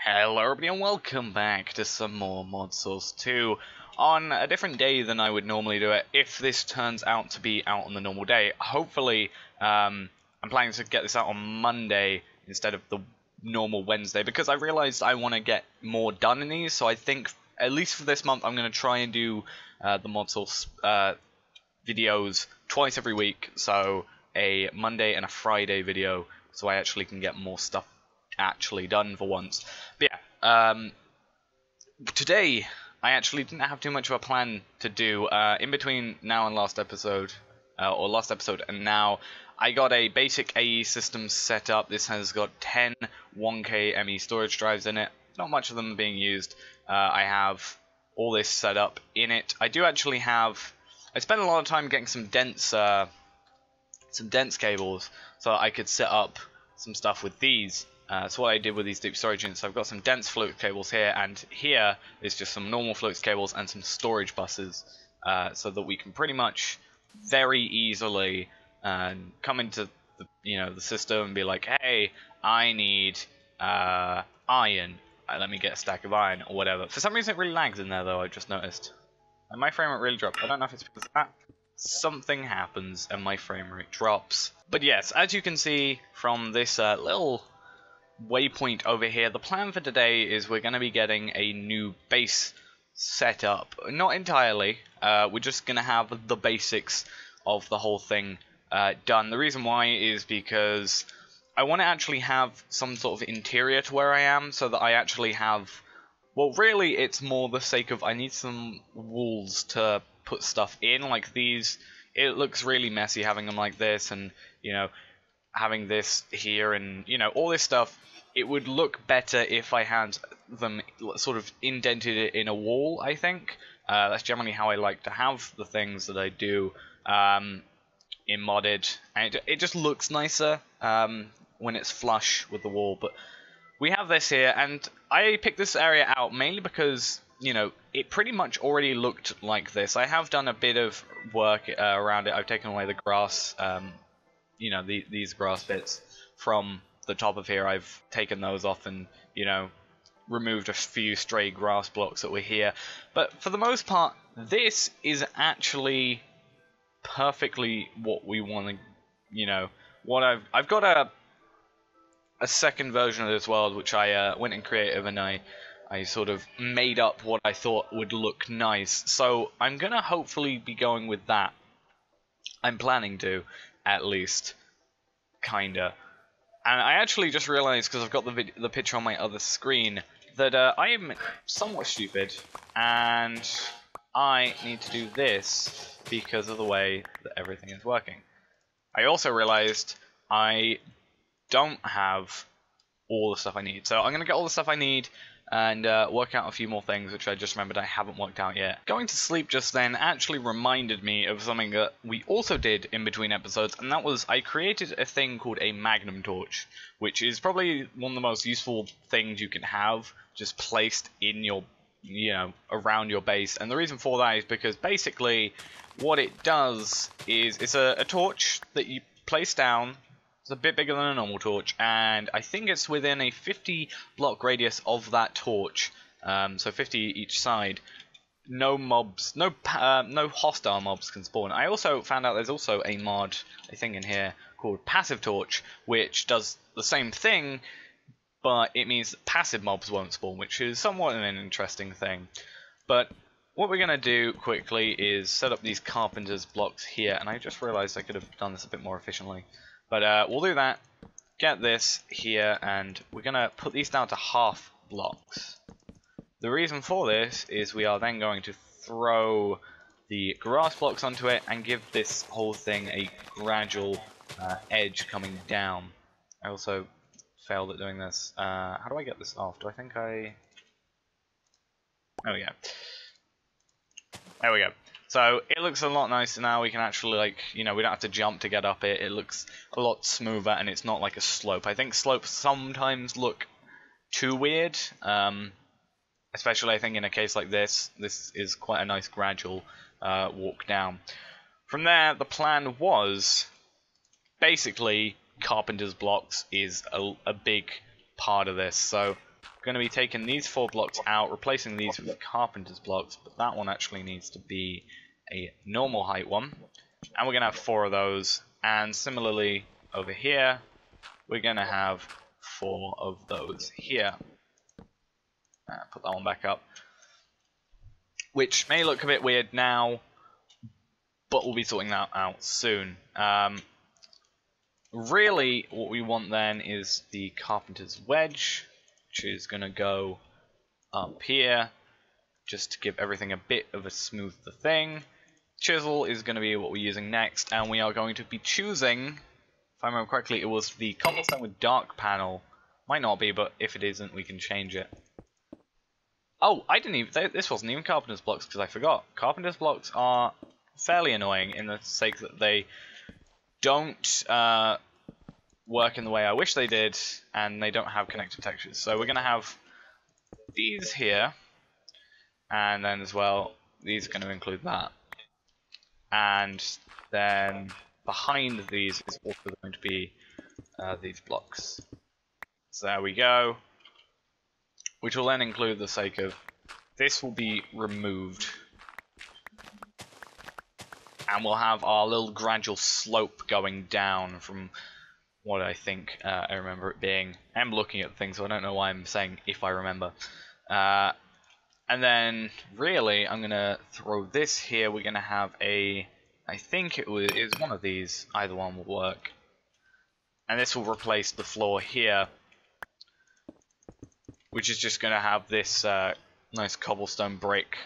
Hello everybody and welcome back to some more Modsauce 2 on a different day than I would normally do it if this turns out to be out on the normal day. Hopefully, I'm planning to get this out on Monday instead of the normal Wednesday because I realized I want to get more done in these, so I think at least for this month I'm going to try and do the Modsauce videos twice every week, so a Monday and a Friday video, so I actually can get more stuff actually done for once. But yeah, today I actually didn't have too much of a plan to do. In between now and last episode, and now, I got a basic AE system set up. This has got 10 1K ME storage drives in it. Not much of them are being used. I have all this set up in it. I do actually have. I spent a lot of time getting some dense cables so I could set up some stuff with these. So what I did with these deep storage units, I've got some dense flux cables here, and here is just some normal flux cables and some storage buses, so that we can pretty much very easily come into the system and be like, hey, I need iron. Let me get a stack of iron or whatever. For some reason it really lags in there though, I just noticed. And my frame rate really dropped. I don't know if it's because of that. Something happens and my frame rate drops. But yes, as you can see from this little waypoint over here, the plan for today is we're going to be getting a new base set up. Not entirely, we're just going to have the basics of the whole thing done. The reason why is because I want to actually have some sort of interior to where I am, so that I actually have, well really it's more the sake of I need some walls to put stuff in, like these. It looks really messy having them like this, and having this here, and all this stuff. It would look better if I had them sort of indented in a wall, I think. That's generally how I like to have the things that I do in modded, and it just looks nicer when it's flush with the wall. But we have this here, and I picked this area out mainly because it pretty much already looked like this. I have done a bit of work around it. I've taken away the grass, these grass bits from the top of here. I've taken those off and removed a few stray grass blocks that were here, but for the most part this is actually perfectly what we want to what I've got a second version of this world which I went in creative, and I sort of made up what I thought would look nice, so I'm gonna hopefully be going with that. I'm planning to, at least, kinda. And I actually just realized, because I've got the picture on my other screen, that I am somewhat stupid, and I need to do this because of the way that everything is working. I also realized I don't have all the stuff I need, so I'm going to get all the stuff I need and work out a few more things which I just remembered I haven't worked out yet. Going to sleep just then actually reminded me of something that we also did in between episodes, and that was I created a thing called a magnum torch, which is probably one of the most useful things you can have just placed in your, around your base. And the reason for that is because basically what it does is it's a torch that you place down. It's a bit bigger than a normal torch, and I think it's within a 50 block radius of that torch, so 50 each side. No mobs, no hostile mobs can spawn. I also found out there's also a mod, I think in here, called passive torch, which does the same thing, but it means that passive mobs won't spawn, which is somewhat an interesting thing. But what we're going to do quickly is set up these carpenter's blocks here, and I just realized I could have done this a bit more efficiently. But we'll do that, get this here, and we're going to put these down to half blocks. The reason for this is we are then going to throw the grass blocks onto it and give this whole thing a gradual edge coming down. I also failed at doing this. How do I get this off? Do I think I... There we go. There we go. So it looks a lot nicer now. We can actually, we don't have to jump to get up it. It looks a lot smoother, and it's not like a slope. I think slopes sometimes look too weird, especially I think in a case like this. This is quite a nice gradual walk down. From there, the plan was basically carpenter's blocks is a big part of this. So going to be taking these 4 blocks out, replacing these with carpenter's blocks, but that one actually needs to be a normal height one. And we're going to have 4 of those, and similarly over here, we're going to have 4 of those here. Put that one back up. Which may look a bit weird now, but we'll be sorting that out soon. Really, what we want then is the carpenter's wedge, which is going to go up here, just to give everything a bit of a smoother thing. Chisel is going to be what we're using next, and we are going to be choosing, if I remember correctly, it was the cobblestone with dark panel. Might not be, but if it isn't, we can change it. Oh, I didn't even, this wasn't even carpenter's blocks, because I forgot. Carpenter's blocks are fairly annoying in the sake that they don't work in the way I wish they did, and they don't have connected textures. So we're going to have these here, and then as well, these are going to include that. And then behind these is also going to be these blocks. So there we go. Which will then include the sake of this will be removed. And we'll have our little gradual slope going down from what I think I remember it being. I'm looking at things, so I don't know why I'm saying if I remember. And then, really, I'm going to throw this here. We're going to have a, I think it was one of these. Either one will work. And this will replace the floor here, which is just going to have this nice cobblestone brick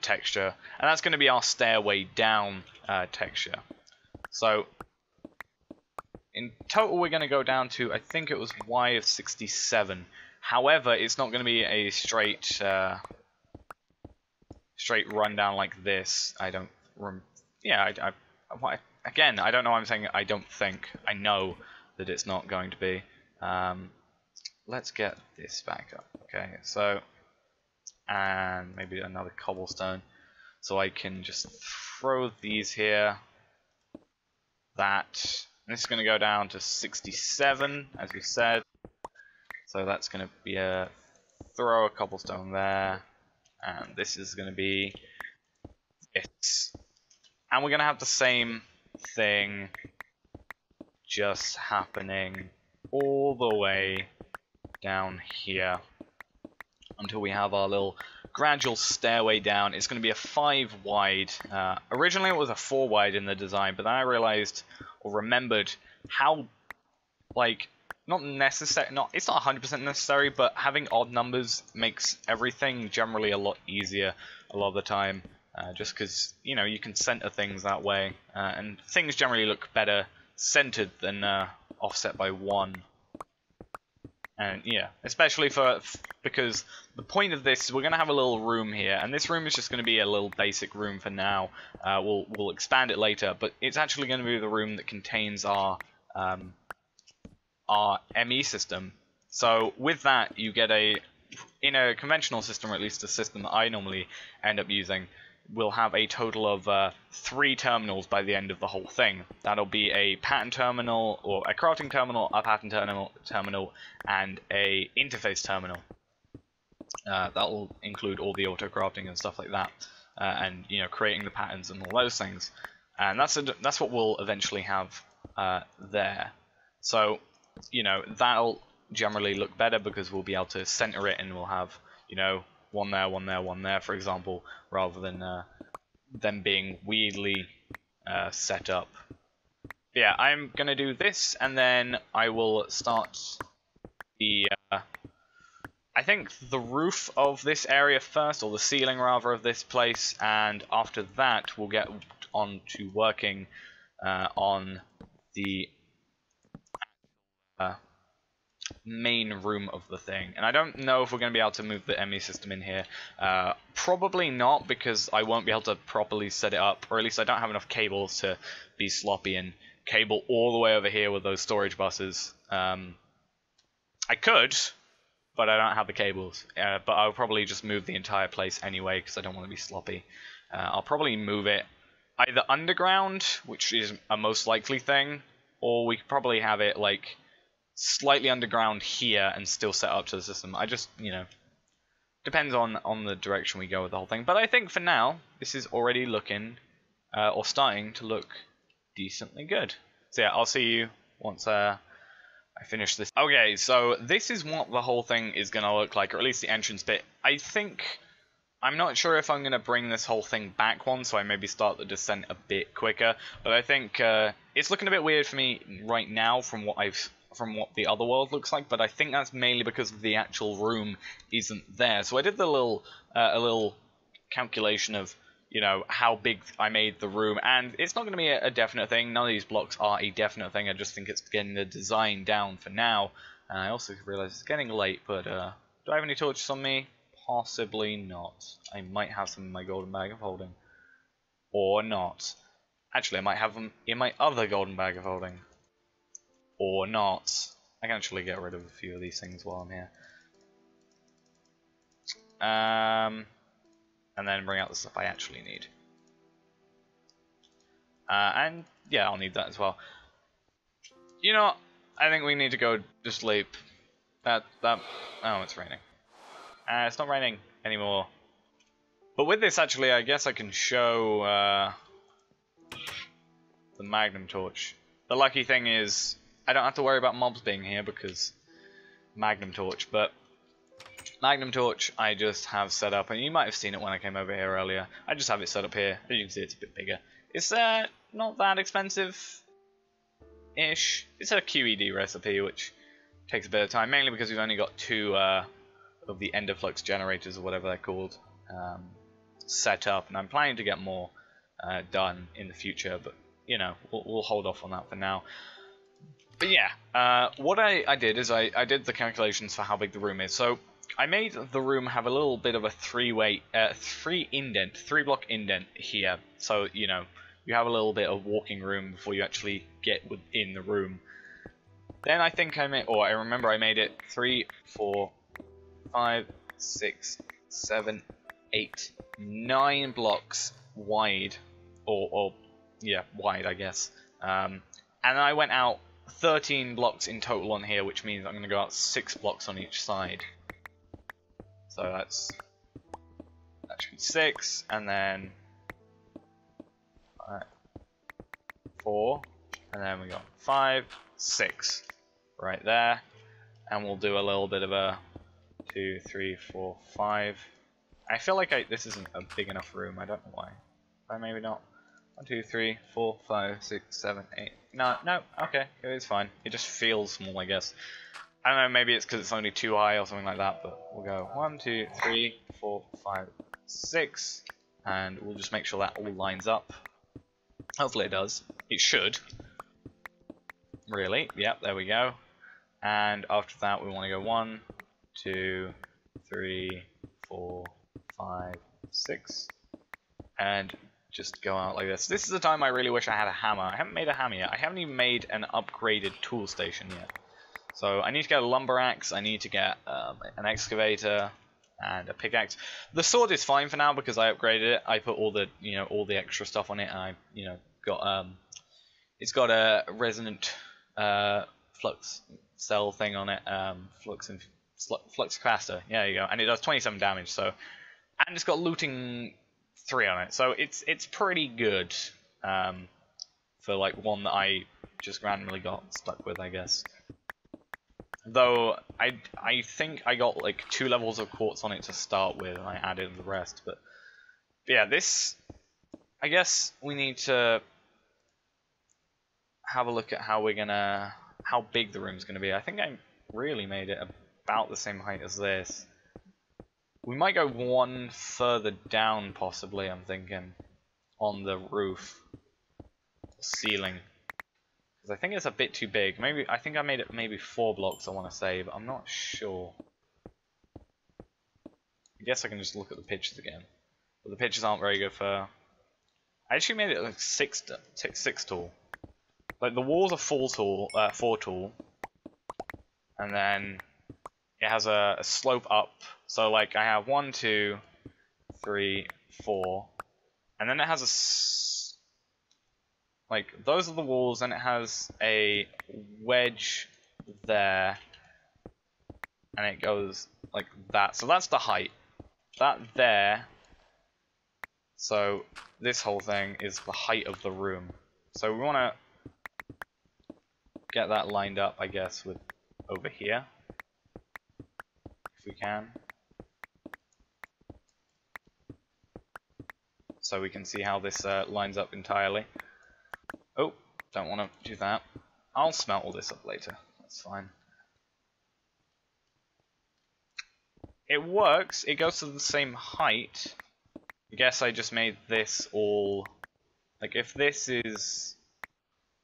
texture. And that's going to be our stairway down texture. So, in total, we're going to go down to, I think it was Y of 67. However, it's not going to be a straight rundown like this. I don't. Again, I don't know why I'm saying I don't think. I know that it's not going to be. Let's get this back up. Okay, so and maybe another cobblestone, so I can just throw these here. That. And this is going to go down to 67, as we said. So that's going to be a throw a cobblestone there, and this is going to be this. And we're going to have the same thing just happening all the way down here until we have our little gradual stairway down. It's going to be a 5 wide. Originally it was a 4 wide in the design, but then I realized or remembered how, like, not necessary, it's not 100% necessary, but having odd numbers makes everything generally a lot easier a lot of the time, just because, you know, you can center things that way, and things generally look better centered than offset by 1. And yeah, especially because the point of this is we're going to have a little room here, and this room is just going to be a little basic room for now. We'll expand it later, but it's actually going to be the room that contains our ME system. So with that, you get in a conventional system, or at least a system that I normally end up using, we'll have a total of 3 terminals by the end of the whole thing. That'll be a pattern terminal, or a crafting terminal, a pattern terminal, and a interface terminal. That will include all the auto crafting and stuff like that, and you know, creating the patterns and all those things. And that's what we'll eventually have there. So, you know, that'll generally look better because we'll be able to center it, and we'll have, you know, one there, one there, one there, for example, rather than them being weirdly set up. But yeah, I'm gonna do this, and then I will start the I think the roof of this area first, or the ceiling rather of this place, and after that we'll get on to working on the main room of the thing. And I don't know if we're going to be able to move the ME system in here. Probably not, because I won't be able to properly set it up, or at least I don't have enough cables to be sloppy and cable all the way over here with those storage buses. I could, but I don't have the cables. But I'll probably just move the entire place anyway, because I don't want to be sloppy. I'll probably move it either underground, which is a most likely thing, or we could probably have it like slightly underground here and still set up to the system. I just, you know, depends on the direction we go with the whole thing. But I think for now, this is already looking, or starting to look decently good. So yeah, I'll see you once I finish this. Okay, so this is what the whole thing is going to look like, or at least the entrance bit. I think, I'm not sure if I'm going to bring this whole thing back one, so I maybe start the descent a bit quicker. But I think it's looking a bit weird for me right now from what the other world looks like, but I think that's mainly because the actual room isn't there. So I did the a little calculation of, you know, how big I made the room, and it's not going to be a definite thing. None of these blocks are a definite thing. I just think it's getting the design down for now. And I also realize it's getting late, but do I have any torches on me? Possibly not. I might have some in my golden bag of holding, or not. Actually, I might have them in my other golden bag of holding. Or not. I can actually get rid of a few of these things while I'm here. And then bring out the stuff I actually need. And yeah, I'll need that as well. You know, I think we need to go to sleep. Oh, it's raining. It's not raining anymore. But with this, actually, I guess I can show the magnum torch. The lucky thing is, I don't have to worry about mobs being here because magnum torch, but magnum torch I just have set up, and you might have seen it when I came over here earlier. I just have it set up here. As you can see, it's a bit bigger. It's not that expensive-ish. It's a QED recipe, which takes a bit of time, mainly because we've only got 2 of the endoflux generators, or whatever they're called, set up, and I'm planning to get more done in the future, but you know, we'll hold off on that for now. But yeah, what I did is I did the calculations for how big the room is. So I made the room have a little bit of a 3-block indent here. So, you know, you have a little bit of walking room before you actually get within the room. Then I think I remember I made it 3, 4, 5, 6, 7, 8, 9 blocks wide, or yeah, wide, I guess. And I went out 13 blocks in total on here, which means I'm going to go out 6 blocks on each side. So that should be 6, and then 4, and then we got 5, 6 right there, and we'll do a little bit of a 2, 3, 4, 5. I feel like this isn't a big enough room. I don't know why. Maybe not. 1, 2, 3, 4, 5, 6, 7, 8. No, okay, it is fine. It just feels small, I guess. I don't know, maybe it's because it's only too high or something like that, but we'll go 1, 2, 3, 4, 5, 6, and we'll just make sure that all lines up. Hopefully it does. It should. Really, yep, there we go. And after that, we want to go 1, 2, 3, 4, 5, 6, and just go out like this. This is the time I really wish I had a hammer. I haven't made a hammer yet. I haven't even made an upgraded tool station yet. So I need to get a lumber axe, I need to get an excavator and a pickaxe. The sword is fine for now because I upgraded it. I put all the all the extra stuff on it, and I got it's got a resonant flux cell thing on it, flux capacitor. Yeah, there you go, and it does 27 damage. So, and it's got looting 3 on it, so it's pretty good for like one that I just randomly got stuck with, I guess. Though I think I got like 2 levels of quartz on it to start with, and I added the rest. But yeah, this, I guess we need to have a look at how big the room's gonna be. I think I really made it about the same height as this. We might go 1 further down, possibly, I'm thinking, on the roof, ceiling. Because I think it's a bit too big. I think I made it maybe 4 blocks, I want to say, but I'm not sure. I guess I can just look at the pictures again. But the pictures aren't very good for... I actually made it like 6 tall. Like, the walls are 4 tall. And then it has a slope up. So like I have 1, 2, 3, 4, and then it has like those are the walls, and it has a wedge there, and it goes like that. So that's the height. That there. So this whole thing is the height of the room. So we want to get that lined up, I guess, with over here, if we can. So we can see how this lines up entirely. Oh, don't want to do that. I'll smelt all this up later. That's fine. It works. It goes to the same height. I guess I just made this all... Like, if this is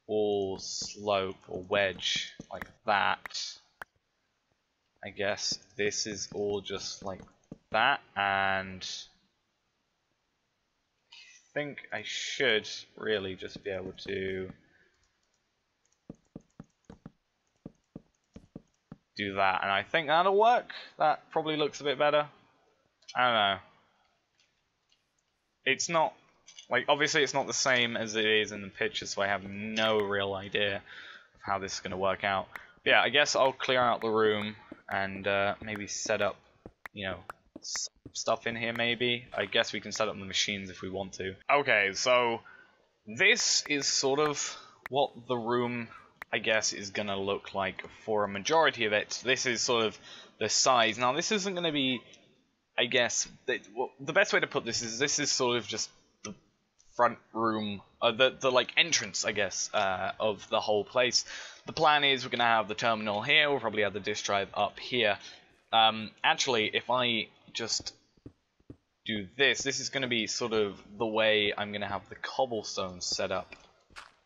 all slope or wedge like that, I guess this is all just like that, and I think I should really just be able to do that, and I think that'll work. That probably looks a bit better. I don't know. It's not, like, obviously it's not the same as it is in the picture, so I have no real idea of how this is going to work out. But yeah, I guess I'll clear out the room and maybe set up, you know, stuff in here maybe. I guess we can set up the machines if we want to. Okay, so this is sort of what the room, I guess, is going to look like for a majority of it. This is sort of the size. Now, this isn't going to be, I guess, the best way to put this is sort of just the front room, the like entrance, I guess, of the whole place. The plan is we're going to have the terminal here, we'll probably have the disk drive up here. Actually, if I just do this is going to be sort of the way I'm going to have the cobblestones set up.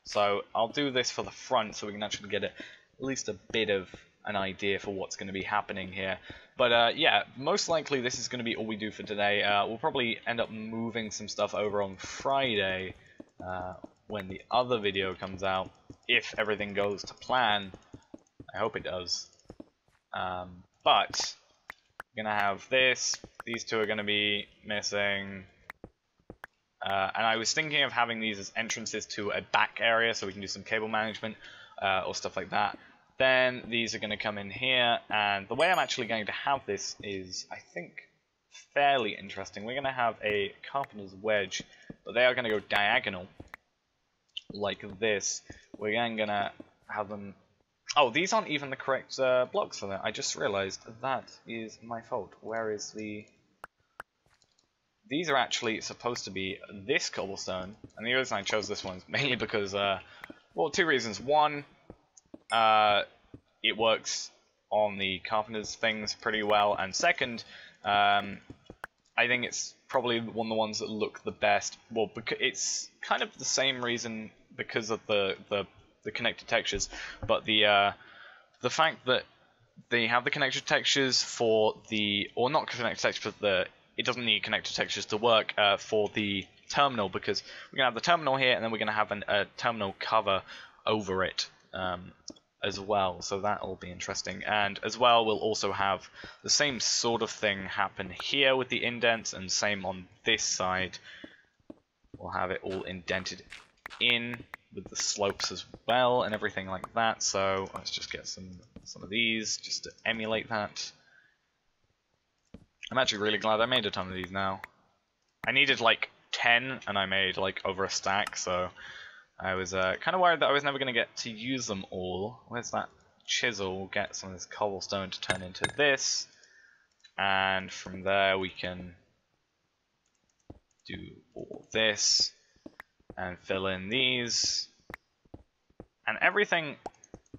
So I'll do this for the front so we can actually get at least a bit of an idea for what's going to be happening here. But yeah, most likely this is going to be all we do for today. We'll probably end up moving some stuff over on Friday when the other video comes out, if everything goes to plan. I hope it does. But we're going to have this. These two are going to be missing. And I was thinking of having these as entrances to a back area so we can do some cable management or stuff like that. Then these are going to come in here, and the way I'm actually going to have this is, I think, fairly interesting. We're going to have a carpenter's wedge, but they are going to go diagonal, like this. We're then going to have them... Oh, these aren't even the correct blocks for that. I just realized that is my fault. Where is the... These are actually supposed to be this cobblestone, and the reason I chose this one is mainly because, well, two reasons. One, it works on the carpenter's things pretty well, and second, I think it's probably one of the ones that look the best. Well, because it's kind of the same reason because of the connected textures, but the fact that they have the connected textures for the, or not connected textures, but it doesn't need connected textures to work for the terminal, because we're gonna have the terminal here, and then we're gonna have a terminal cover over it as well, so that'll be interesting. And as well, we'll also have the same sort of thing happen here with the indents, and same on this side. We'll have it all indented in with the slopes as well and everything like that. So let's just get some of these just to emulate that. I'm actually really glad I made a ton of these now. I needed like 10 and I made like over a stack, so I was kind of worried that I was never going to get to use them all. Where's that chisel? We'll get some of this cobblestone to turn into this, and from there we can do all this and fill in these, and everything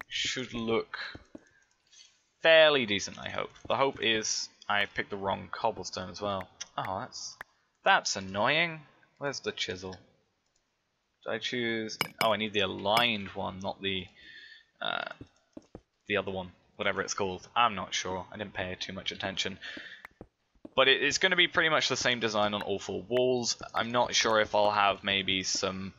should look fairly decent, I hope. The hope is I picked the wrong cobblestone as well. Oh, that's annoying. Where's the chisel? Did I choose... Oh, I need the aligned one, not the other one, whatever it's called. I'm not sure. I didn't pay too much attention. But it's going to be pretty much the same design on all four walls. I'm not sure if I'll have maybe some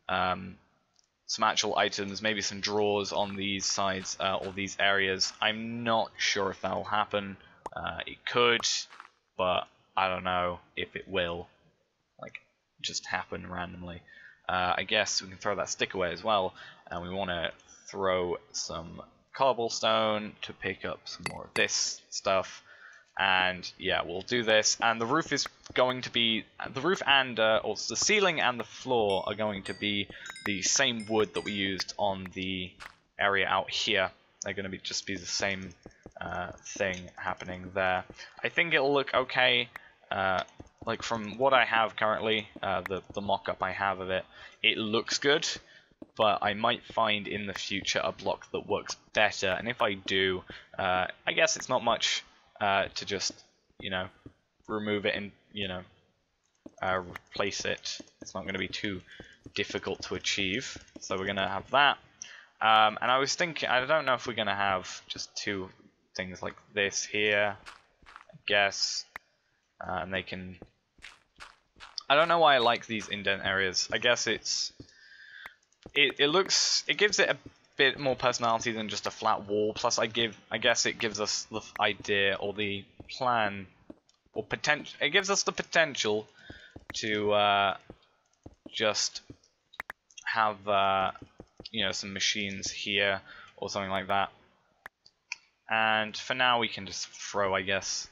actual items, maybe some drawers on these sides or these areas. I'm not sure if that'll happen. It could, but I don't know if it will, like, just happen randomly. I guess we can throw that stick away as well, and we want to throw some cobblestone to pick up some more of this stuff. And yeah, we'll do this. And the roof is going to be the roof and or the ceiling and the floor are going to be the same wood that we used on the area out here. They're going to just be the same thing happening there. I think it'll look okay. Like from what I have currently, the mock-up I have of it, it looks good. But I might find in the future a block that works better. And if I do, I guess it's not much. To just, you know, remove it and, you know, replace it. It's not going to be too difficult to achieve. So we're going to have that. And I was thinking, I don't know if we're going to have just two things like this here, I guess. And they can... I don't know why I like these indent areas. I guess it gives it a bit more personality than just a flat wall. Plus, I guess it gives us the idea or the plan or potential. It gives us the potential to just have you know, some machines here or something like that. And for now, we can just throw, I guess,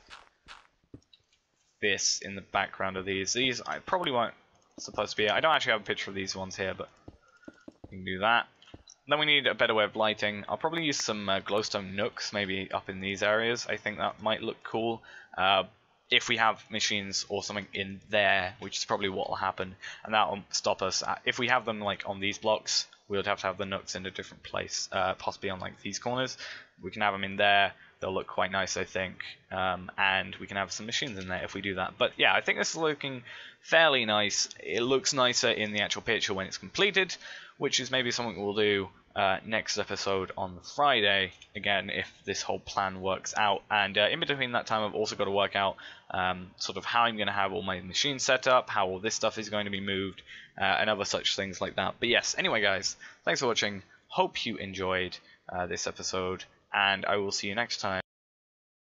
this in the background of these. These I probably won't supposed to be. I don't actually have a picture of these ones here, but we can do that. Then we need a better way of lighting. I'll probably use some glowstone nooks, maybe up in these areas. I think that might look cool. If we have machines or something in there, which is probably what will happen, and that will stop us. If we have them like on these blocks, we would have to have the nooks in a different place, possibly on like these corners. We can have them in there. They'll look quite nice, I think, and we can have some machines in there if we do that. But yeah, I think this is looking fairly nice. It looks nicer in the actual picture when it's completed, which is maybe something we'll do next episode on Friday, again, if this whole plan works out. And in between that time, I've also got to work out sort of how I'm going to have all my machines set up, how all this stuff is going to be moved, and other such things like that. But yes, anyway, guys, thanks for watching. Hope you enjoyed this episode, and I will see you next time.